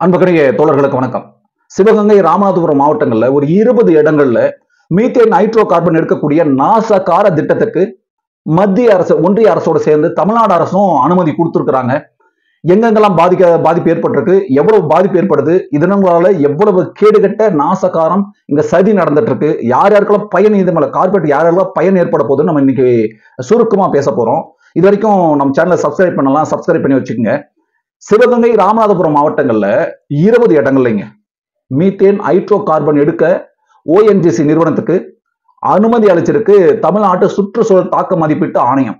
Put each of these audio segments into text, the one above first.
அன்புக்குரிய தோழர்களுக்கு வணக்கம். சிவகங்கை, ராமநாதபுரம் மாவட்டங்கள்ல ஒரு 20 இடங்கள்ல மீத்தேன் ஹைட்ரோ கார்பன் எடுக்கக்கூடிய நாசகார திட்டத்துக்கு மத்திய அரசு, ஒன்றிய அரசோட சேர்ந்து தமிழ்நாடு அரசும் அனுமதி கொடுத்திருக்கிறாங்க. எங்கெங்கெல்லாம் பாதிப்பு ஏற்பட்டிருக்கு, எவ்வளவு பாதிப்பு ஏற்படுது, இதனால எவ்வளவு கேடுகட்ட நாசகாரம் இங்க சதி நடந்துட்டு இருக்கு, யார் யாருக்கெல்லாம் பயன், இது மேல கார்பரேட் யாரெல்லாம் பயன் ஏற்பட போகுது, நம்ம இன்னைக்கு சுருக்கமா பேச போறோம். இது வரைக்கும் நம்ம சேனலை சப்ஸ்கிரைப் பண்ணலாம், சப்ஸ்கிரைப் பண்ணி வச்சுக்கோங்க. சிவகங்கை, ராமநாதபுரம் மாவட்டங்கள்ல 20 இடங்கள்லைங்க மீத்தேன் ஹைட்ரோ கார்பன் எடுக்க ஓஎன்ஜிசி நிறுவனத்துக்கு அனுமதி அளிச்சிருக்கு தமிழ்நாட்டு சுற்றுச்சூழல் தாக்க மதிப்பீட்டு ஆணையம்.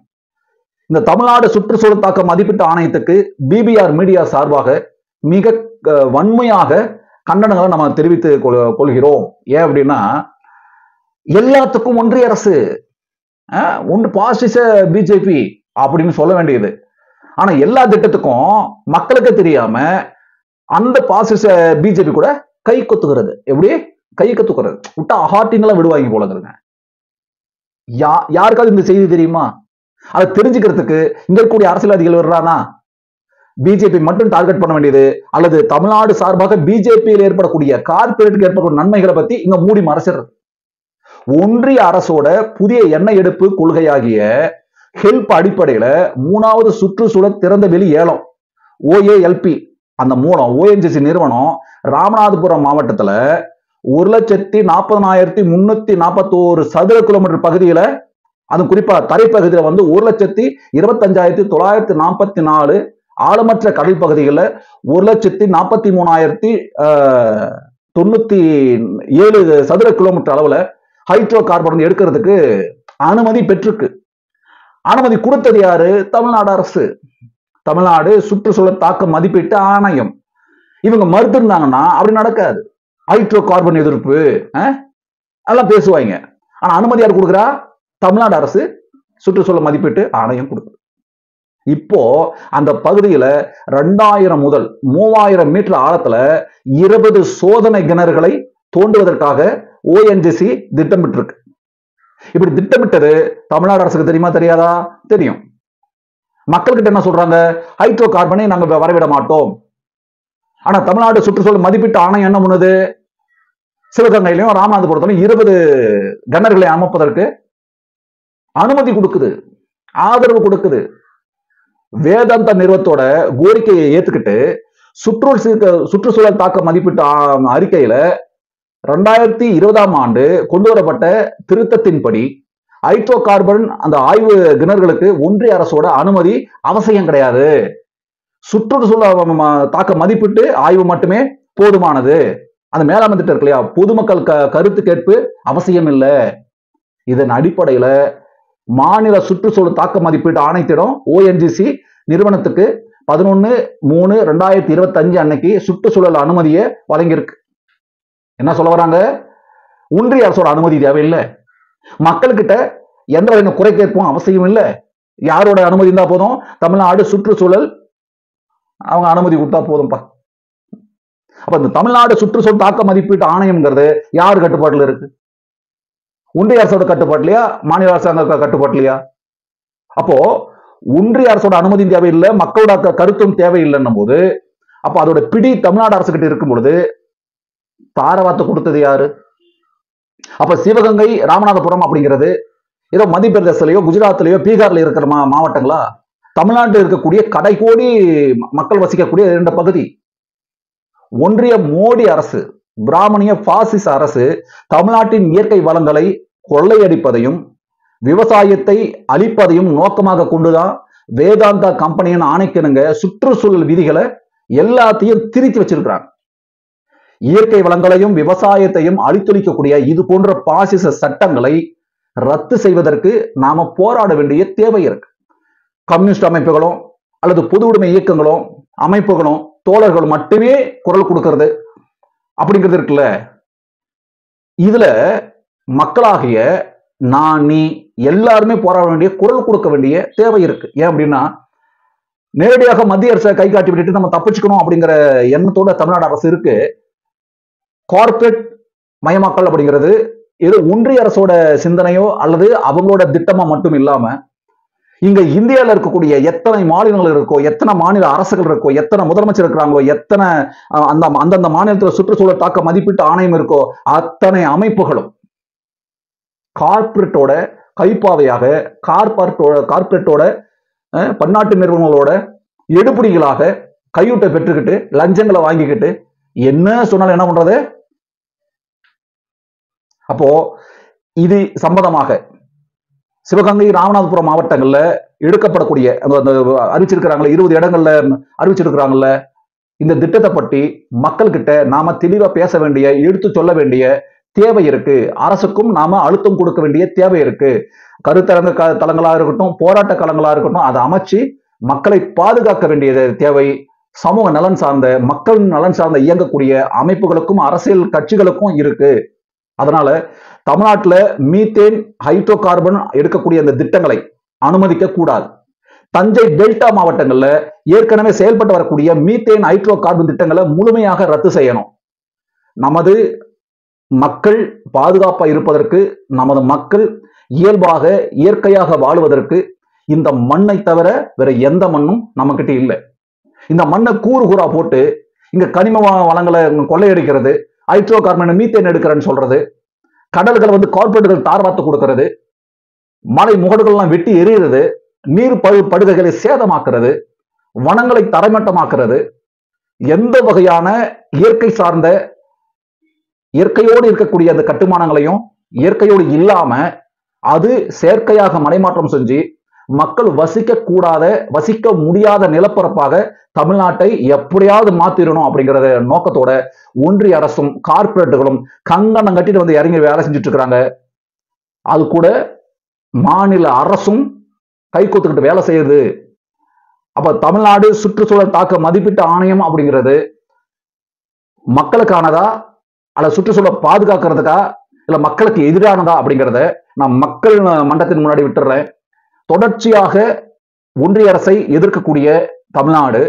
இந்த தமிழ்நாடு சுற்றுச்சூழல் தாக்க மதிப்பீட்டு ஆணையத்துக்கு பிபிஆர் மீடியா சார்பாக மிக வன்மையாக கண்டனங்களை நம்ம தெரிவித்து கொள்கிறோம். ஏன் அப்படின்னா, எல்லாத்துக்கும் ஒன்றிய அரசு ஒன்று பாசிச பிஜேபி அப்படின்னு சொல்ல வேண்டியது. ஆனா எல்லா திட்டத்துக்கும் மக்களுக்கு தெரியாம அந்த பாசிச பிஜேபி கூட கை கொத்துக்கிறது. எப்படி கை கொத்துக்கிறது? விட்டா ஹார்டின்லாம் விடுவாங்க போல இருக்குங்க. யாருக்காவது இந்த செய்தி தெரியுமா? அதை தெரிஞ்சுக்கிறதுக்கு இங்க இருக்கக்கூடிய அரசியல்வாதிகள் வர்றானா? பிஜேபி மட்டும் டார்கெட் பண்ண வேண்டியது, அல்லது தமிழ்நாடு சார்பாக பிஜேபியில் ஏற்படக்கூடிய கார்பரேட்டுக்கு ஏற்படக்கூடிய நன்மைகளை பத்தி இங்க மூடி மறைச்சிடுறது. ஒன்றிய அரசோட புதிய எண்ணெய் எடுப்பு கொள்கையாகிய ஹெல்ப் அடிப்படையில 3வது சுற்றுச்சூழல் திறந்த வெளி ஏலம் OALP அந்த மூலம் ஓஎன்ஜிசி நிறுவனம் ராமநாதபுரம் மாவட்டத்துல 1,40,341 சதுர கிலோமீட்டர் பகுதியில, அது குறிப்பா தரைப்பகுதியில 1,25,944 ஆழமற்ற கடல் பகுதிகளில் 1,43,097 சதுர கிலோமீட்டர் அளவுல ஹைட்ரோ கார்பன் எடுக்கிறதுக்கு அனுமதி பெற்றிருக்கு. அனுமதி கொடுத்தது யாரு? தமிழ்நாடு அரசு, தமிழ்நாடு சுற்றுச்சூழல் தாக்க மதிப்பீட்டு ஆணையம். இவங்க மறுத்திருந்தாங்கன்னா அப்படி நடக்காது. ஹைட்ரோ கார்பன் எதிர்ப்பு எல்லாம் பேசுவாங்க. ஆனா அனுமதி யார் கொடுக்குறா? தமிழ்நாடு அரசு சுற்றுச்சூழல் மதிப்பீட்டு ஆணையம் கொடுக்குது. இப்போ அந்த பகுதியில 2000 முதல் 3000 மீட்டர் ஆழத்துல 20 சோதனை கிணறுகளை தோண்டுவதற்காக ஓஎன்ஜிசி திட்டமிட்டிருக்கு. இப்படி திட்டமிட்டது தமிழ்நாடு அரசுக்கு தெரியுமா தெரியாதா? தெரியும். மக்கள்கிட்ட என்ன சொல்றாங்க? ஹைட்ரோ கார்பனை நாங்க வரவிட மாட்டோம். ஆனா தமிழ்நாடு சுற்றுச்சூழல் மதிப்பீட்டு ஆணையம் என்ன பண்ணுது? சிவகங்கையிலும் ராமநாதபுரத்திலும் 20 கிணறுகளை அமைப்பதற்கு அனுமதி கொடுக்குது, ஆதரவு கொடுக்குது. வேதாந்தா நிறுவனத்தோட கோரிக்கையை ஏத்துக்கிட்டு சுற்றுச்சூழல் தாக்க மதிப்பீட்டு அறிக்கையில 2020ஆம் ஆண்டு கொண்டு வரப்பட்ட திருத்தத்தின்படி ஹைட்ரோ கார்பன் அந்த ஆய்வு கிணறுகளுக்கு ஒன்றிய அரசோட அனுமதி அவசியம் கிடையாது. சுற்றுச்சூழல் தாக்க மதிப்பீட்டு ஆய்வு மட்டுமே போதுமானது. அந்த மேலாண்மை திட்டம் இருக்கு இல்லையா, பொதுமக்கள் கருத்து கேட்பு அவசியம் இல்லை. இதன் அடிப்படையில மாநில சுற்றுச்சூழல் தாக்க மதிப்பீட்டு ஆணையத்திடம் ஓஎன்ஜிசி நிறுவனத்துக்கு 11/3/2025 அன்னைக்கு சுற்றுச்சூழல் அனுமதியை வழங்கியிருக்கு. என்ன சொல்ல வராங்க? ஒன்றிய அரசோட அனுமதி தேவையில்லை, மக்கள்கிட்ட எந்த வகையான குறை கேட்போம் அவசியம் இல்லை, யாரோட அனுமதி இருந்தா போதும், தமிழ்நாடு சுற்றுச்சூழல் அவங்க அனுமதி கொடுத்தா போதும்பா. அப்ப இந்த தமிழ்நாடு சுற்றுச்சூழல் தாக்க மதிப்பீட்டு ஆணையம்ங்கிறது யார் கட்டுப்பாட்டுல இருக்கு? ஒன்றிய அரசோட கட்டுப்பாட்டுலையா, மாநில அரசாங்க கட்டுப்பாட்டுலையா? அப்போ ஒன்றிய அரசோட அனுமதி தேவையில்லை, மக்களோட கருத்தும் தேவையில்லைன்னும் போது, அப்ப அதோட பிடி தமிழ்நாடு அரசு கிட்ட இருக்கும் பொழுது தாரவாத்தை கொடுத்தது யாரு? அப்ப சிவகங்கை, ராமநாதபுரம் அப்படிங்கிறது ஏதோ மத்திய பிரதேசலையோ குஜராத்லயோ பீகார்ல இருக்கிற மாவட்டங்களா? தமிழ்நாட்டில் இருக்கக்கூடிய கடைகோடி மக்கள் வசிக்கக்கூடிய 2 பகுதி. ஒன்றிய மோடி அரசு, பிராமணிய பாசிச அரசு தமிழ்நாட்டின் இயற்கை வளங்களை கொள்ளையடிப்பதையும் விவசாயத்தை அழிப்பதையும் நோக்கமாக கொண்டுதான் வேதாந்தா கம்பெனியின் ஆணைக்கிணங்க சுற்றுச்சூழல் விதிகளை எல்லாத்தையும் திரித்து வச்சிருக்கிறாங்க. இயற்கை வளங்களையும் விவசாயத்தையும் அழித்தொழிக்கக்கூடிய இது போன்ற பாசிச சட்டங்களை ரத்து செய்வதற்கு நாம போராட வேண்டிய தேவை இருக்கு. கம்யூனிஸ்ட் அமைப்புகளும் அல்லது பொது உடைமை இயக்கங்களும் அமைப்புகளும் தோழர்களும் மட்டுமே குரல் கொடுக்கிறது அப்படிங்கிறது இருக்குல்ல, இதுல மக்களாகிய நான், நீ எல்லாருமே போராட வேண்டிய, குரல் கொடுக்க வேண்டிய தேவை இருக்கு. ஏன் அப்படின்னா, நேரடியாக மத்திய அரசை கை காட்டி விட்டுட்டு நம்ம தப்பிச்சுக்கணும் அப்படிங்கிற எண்ணத்தோட தமிழ்நாடு அரசு இருக்கு. கார்பரேட் மயமாக்கல் அப்படிங்கிறது ஏதோ ஒன்றிய அரசோட சிந்தனையோ அல்லது அவங்களோட திட்டமா மட்டும் இல்லாம இங்க இந்தியாவில் இருக்கக்கூடிய எத்தனை மாநிலங்கள் இருக்கோ, எத்தனை மாநில அரசுகள் இருக்கோ, எத்தனை முதலமைச்சர் இருக்கிறாங்களோ, எத்தனை அந்தந்த மாநிலத்தில் சுற்றுச்சூழல் தாக்க மதிப்பீட்டு ஆணையம் இருக்கோ, அத்தனை அமைப்புகளும் கார்பரேட்டோட கைப்பாவையாக, கார்பரேட்டோட பன்னாட்டு நிறுவனங்களோட எடுபடிகளாக கையூட்டை பெற்றுக்கிட்டு லஞ்சங்களை வாங்கிக்கிட்டு என்ன சொன்னாலும் என்ன பண்றது? அப்போ இது சம்பந்தமாக சிவகங்கை, ராமநாதபுரம் மாவட்டங்கள்ல எடுக்கப்படக்கூடிய அறிவிச்சிருக்கிறாங்களே, 20 இடங்கள்ல அறிவிச்சிருக்கிறாங்கல்ல, இந்த திட்டத்தை பற்றி மக்கள் கிட்ட நாம தெளிவா பேச வேண்டிய, எடுத்து சொல்ல வேண்டிய தேவை இருக்கு. அரசுக்கும் நாம அழுத்தம் கொடுக்க வேண்டிய தேவை இருக்கு. கருத்தரங்க தளங்களா இருக்கட்டும், போராட்ட களங்களா இருக்கட்டும், அதை அமைச்சு மக்களை பாதுகாக்க வேண்டியது தேவை. சமூக நலன் சார்ந்த, மக்கள் நலன் சார்ந்த இயங்கக்கூடிய அமைப்புகளுக்கும் அரசியல் கட்சிகளுக்கும் இருக்கு. அதனால தமிழ்நாட்டில் மீத்தேன், ஹைட்ரோ கார்பன் எடுக்கக்கூடிய அந்த திட்டங்களை அனுமதிக்க கூடாது. தஞ்சை டெல்டா மாவட்டங்கள்ல ஏற்கனவே செயல்பட்டு வரக்கூடிய மீத்தேன், ஹைட்ரோ கார்பன் திட்டங்களை முழுமையாக ரத்து செய்யணும். நமது மக்கள் பாதுகாப்பா இருப்பதற்கு, நமது மக்கள் இயல்பாக இயற்கையாக வாழ்வதற்கு இந்த மண்ணை தவிர வேற எந்த மண்ணும் நம்ம கிட்ட இல்லை. இந்த மண்ணை கூறு கூறா போட்டு இங்க கனிம வளங்களை கொள்ளையடிக்கிறது, ஹைட்ரோ கார்பன் மீத்தேன் எடுக்கிறேன்னு சொல்றது, கடல்களை கார்பரேட்டுகள் தார்வாத்து கொடுக்கிறது, மலை முகடுகள்லாம் வெட்டி எறிகிறது, நீர் படுகைகளை சேதமாக்குறது, வனங்களை தரைமட்டமாக்குறது, எந்த வகையான இயற்கை சார்ந்த இயற்கையோடு இருக்கக்கூடிய அந்த கட்டுமானங்களையும் இயற்கையோடு இல்லாம அது செயற்கையாக மலைமாற்றம் செஞ்சு மக்கள் வசிக்க முடியாத நிலப்பரப்பாக தமிழ்நாட்டை எப்படியாவது மாத்திரணும் அப்படிங்கிற நோக்கத்தோட ஒன்றிய அரசும் கார்பரேட்டுகளும் கங்கணம் கட்டிட்டு இறங்கி வேலை செஞ்சுட்டு இருக்கிறாங்க. அது கூட மாநில அரசும் கை கொத்துக்கிட்டு வேலை செய்யுது. அப்ப தமிழ்நாடு சுற்றுச்சூழல் தாக்க மதிப்பீட்டு ஆணையம் அப்படிங்கிறது மக்களுக்கானதா அல்ல சுற்றுச்சூழல் பாதுகாக்கிறதுக்கா இல்ல மக்களுக்கு எதிரானதா அப்படிங்கிறத நான் மக்கள் மன்றத்தின் முன்னாடி விட்டுறேன். தொடர்ச்சியாக ஒன்றிய அரசை எதிர்க்கக்கூடிய தமிழ்நாடு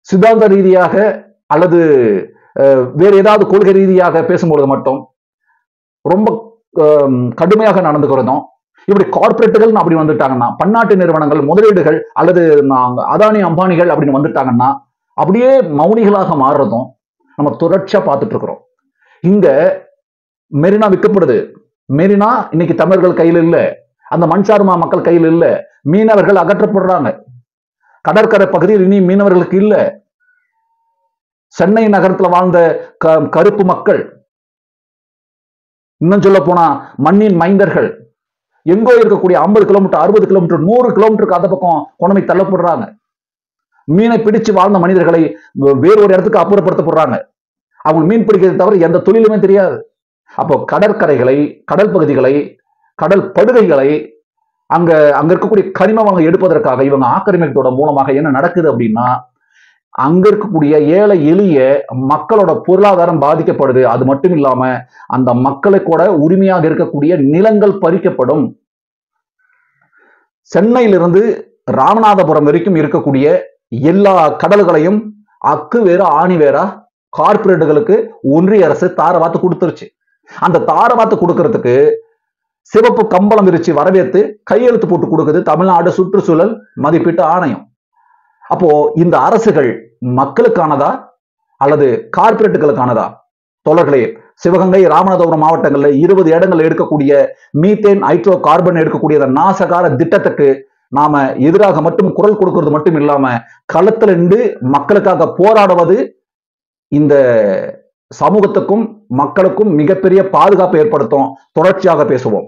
சித்தாந்த ரீதியாக அல்லது வேறு ஏதாவது கொள்கை ரீதியாக பேசும்பொழுது மட்டும் ரொம்ப கடுமையாக நடந்துக்கிறதும், இப்படி கார்பரேட்டுகள் அப்படி வந்துட்டாங்கன்னா, பன்னாட்டு நிறுவனங்கள், முதலீடுகள் அல்லது அதானி அம்பானிகள் அப்படின்னு வந்துட்டாங்கன்னா அப்படியே மௌனிகளாக மாறுறதும் நம்ம தொடர்ச்சியா பார்த்துட்டு இருக்கிறோம். இங்க மெரினா விற்கப்படுது. மெரினா இன்னைக்கு தமிழர்கள் கையில் இல்லை, அந்த மண்சார்மா மக்கள் கையில் இல்லை. மீனவர்கள் அகற்றப்படுறாங்க. கடற்கரை பகுதியில் இனி மீனவர்களுக்கு இல்லை. சென்னை நகரத்தில் வாழ்ந்த கருப்பு மக்கள், இன்னும் சொல்ல போனா மண்ணின் மைந்தர்கள் எங்கோ இருக்கக்கூடிய 50 கிலோமீட்டர், 60 கிலோமீட்டர், 100 கிலோமீட்டருக்கு அந்த பக்கம் கொண்டு தள்ளப்படுறாங்க. மீனை பிடிச்சு வாழ்ந்த மனிதர்களை வேறொரு இடத்துக்கு அப்புறப்படுத்தப்படுறாங்க. அவங்க மீன் பிடிக்கிறதை தவிர எந்த தொழிலுமே தெரியாது. அப்போ கடற்கரைகளை, கடல் பகுதிகளை, கடல் படுகைகளை அங்க இருக்கக்கூடிய கனிம வளங்களை எடுப்பதற்காக இவங்க ஆக்கிரமிப்பதோட மூலமாக என்ன நடக்குது அப்படின்னா, அங்க இருக்கக்கூடிய ஏழை எளிய மக்களோட பொருளாதாரம் பாதிக்கப்படுது. அது மட்டும் இல்லாம அந்த மக்களுக்கூட உரிமையாக இருக்கக்கூடிய நிலங்கள் பறிக்கப்படும். சென்னையிலிருந்து ராமநாதபுரம் வரைக்கும் இருக்கக்கூடிய எல்லா கடல்களையும் அக்கு வேற ஆணி வேறா கார்பரேட்டுகளுக்கு ஒன்றிய அரசு தாரவாத்து கொடுத்துருச்சு. அந்த தாரவாத்து கொடுக்கறதுக்கு சிவப்பு கம்பளம் விரிச்சு வரவேற்று கையெழுத்து போட்டு கொடுக்குது தமிழ்நாடு சுற்றுச்சூழல் மதிப்பீட்டு ஆணையம். அப்போ இந்த அரசுகள் மக்களுக்கானதா அல்லது கார்பரேட்டுகளுக்கானதா? தோழர்களே, சிவகங்கை, ராமநாதபுரம் மாவட்டங்கள்ல 20 இடங்கள் எடுக்கக்கூடிய மீத்தேன், ஹைட்ரோ கார்பன் எடுக்கக்கூடிய நாசகார திட்டத்துக்கு நாம எதிராக மட்டும் குரல் கொடுக்கிறது மட்டும் இல்லாம களத்துல நின்று மக்களுக்காக போராடுவது இந்த சமூகத்துக்கும் மக்களுக்கும் மிகப்பெரிய பாதுகாப்பு ஏற்படுத்தும். தொடர்ச்சியாக பேசுவோம்.